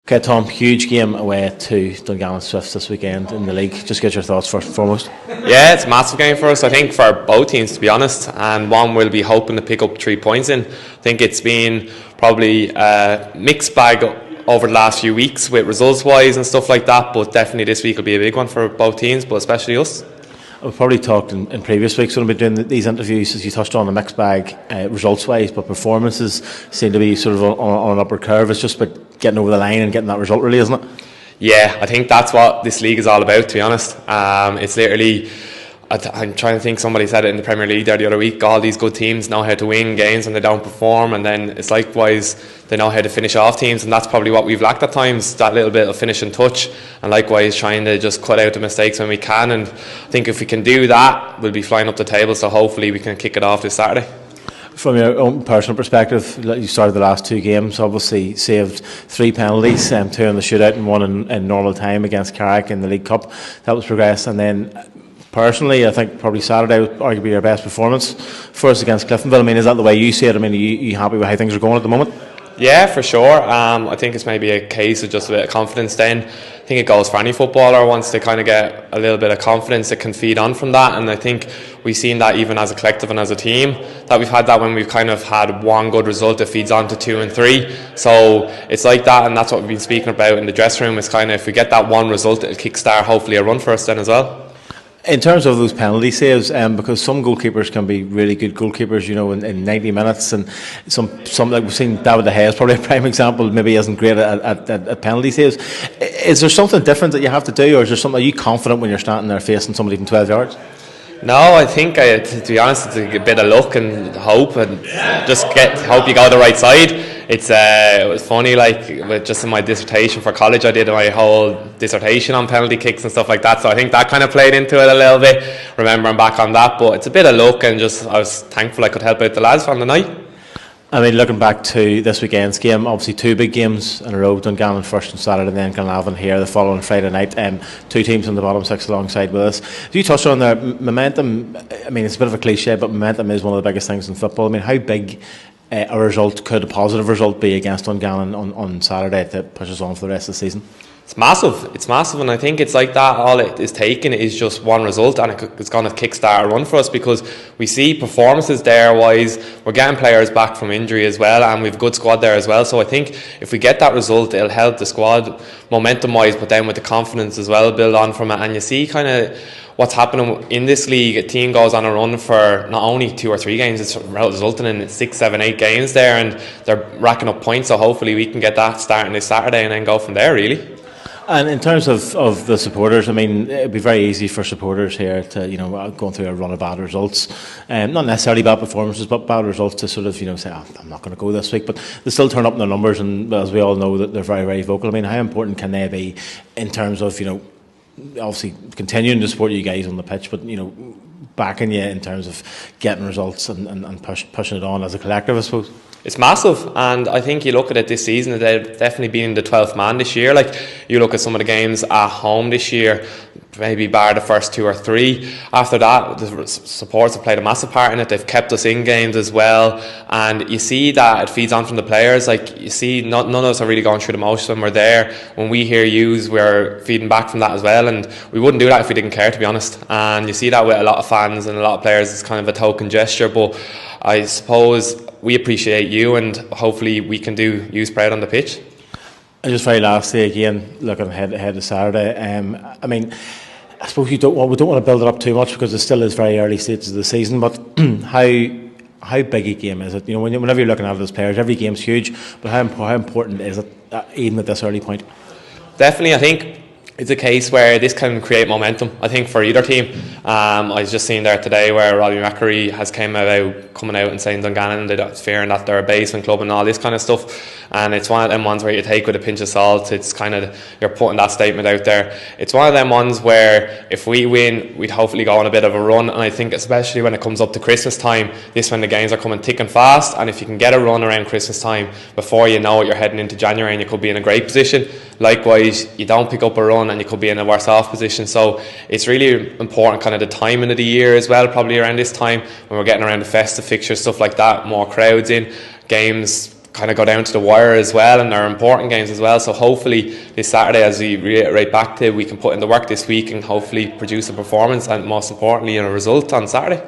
Okay, Tom, huge game away to Dungannon Swifts this weekend in the league. Just get your thoughts first and foremost. Yeah, it's a massive game for us, I think, for both teams, to be honest, and one we'll be hoping to pick up 3 points in. I think it's been probably a mixed bag over the last few weeks with results-wise and stuff like that, but definitely this week will be a big one for both teams, but especially us. We've probably talked in previous weeks when we've been doing these interviews, as you touched on, the mixed bag results-wise, but performances seem to be sort of on an upward curve. It's just about getting over the line and getting that result, really, isn't it? Yeah, I think that's what this league is all about, to be honest. It's literally, I'm trying to think, somebody said it in the Premier League there the other week, all these good teams know how to win games and they don't perform, and then it's likewise they know how to finish off teams, and that's probably what we've lacked at times, that little bit of finishing touch, and likewise trying to just cut out the mistakes when we can. And I think if we can do that, we'll be flying up the table, so hopefully we can kick it off this Saturday. From your own personal perspective, you started the last 2 games, obviously saved 3 penalties, 2 in the shootout and 1 in normal time against Carrick in the League Cup. That was progress. And then personally, I think probably Saturday was arguably your best performance for us against Cliftonville. I mean, is that the way you see it? I mean, are you happy with how things are going at the moment? Yeah, for sure. I think it's maybe a case of just a bit of confidence then. I think it goes for any footballer. Once they kind of get a little bit of confidence, it can feed on from that. And I think we've seen that even as a collective and as a team, that we've had that when we've kind of had one good result, it feeds on to 2 and 3. So it's like that, and that's what we've been speaking about in the dressing room. It's kind of, if we get that one result, it'll kickstart hopefully a run for us then as well. In terms of those penalty saves, because some goalkeepers can be really good goalkeepers, you know, in 90 minutes, and some like we've seen David De Gea is probably a prime example, maybe isn't great at penalty saves. Is there something different that you have to do, or is there something, are you confident when you're standing there facing somebody from 12 yards? No, I think, to be honest, it's a bit of luck and hope, and just hope you go the right side. It was funny, like, just in my dissertation for college, I did my whole dissertation on penalty kicks and stuff like that, so I think that kind of played into it a little bit, remembering back on that. But it's a bit of luck, and just I was thankful I could help out the lads on the night. I mean, looking back to this weekend's game, obviously 2 big games in a row, Dungannon first on Saturday, and then Glenavon here the following Friday night. 2 teams in the bottom 6 alongside with us. Do you touch on there, momentum? I mean, it's a bit of a cliche, but momentum is one of the biggest things in football. I mean, how big a result could a positive result be against Dungannon on Saturday to push us on for the rest of the season? It's massive, and I think it's like that. All it is taking is just one result, and it's going to kickstart a run for us, because we see performances there wise. We're getting players back from injury as well, and we've a good squad there as well. So I think if we get that result, it'll help the squad momentum wise, but then with the confidence as well, build on from it. And you see kind of what's happening in this league. A team goes on a run for not only 2 or 3 games, it's resulting in 6, 7, 8 games there, and they're racking up points. So hopefully we can get that starting this Saturday and then go from there, really. And in terms of the supporters, I mean, it'd be very easy for supporters here to, you know, going through a run of bad results, not necessarily bad performances, but bad results, to sort of, you know, say, oh, I'm not going to go this week, but they still turn up in their numbers, and as we all know, that they're very, very vocal. I mean, how important can they be in terms of, you know, obviously continuing to support you guys on the pitch, but, you know, backing you in terms of getting results and pushing it on as a collective, I suppose? It's massive, and I think you look at it this season, they've definitely been the 12th man this year. Like, you look at some of the games at home this year, maybe bar the first 2 or 3. After that, the supporters have played a massive part in it. They've kept us in games as well, and you see that it feeds on from the players. Like, you see, none of us are really going through the motions when we're there. When we hear yous, we're feeding back from that as well, and we wouldn't do that if we didn't care, to be honest. And you see that with a lot of fans and a lot of players. It's kind of a token gesture, but I suppose we appreciate you, and hopefully we can do you proud on the pitch. And just very lastly, again, looking ahead to Saturday, I mean, I suppose we don't want to build it up too much, because it still is very early stages of the season, but how big a game is it? You know, whenever you're looking at it as players, every game's huge, but how important is it, even at this early point? Definitely, I think it's a case where this can create momentum, I think, for either team. I was just seeing there today where Robbie McAree has coming out and saying Dungannon, they're fearing that they're a basement club and all this kind of stuff. And it's one of them ones where you take with a pinch of salt. It's kind of, you're putting that statement out there. It's one of them ones where if we win, we'd hopefully go on a bit of a run. And I think especially when it comes up to Christmas time, this when the games are coming thick and fast. And if you can get a run around Christmas time, before you know it, you're heading into January and you could be in a great position. Likewise, you don't pick up a run and you could be in a worse off position. So it's really important, kind of the timing of the year as well, probably around this time when we're getting around the festive fixtures, stuff like that, more crowds in, games kind of go down to the wire as well, and they're important games as well. So hopefully this Saturday, as we reiterate back to, we can put in the work this week and hopefully produce a performance and most importantly a result on Saturday.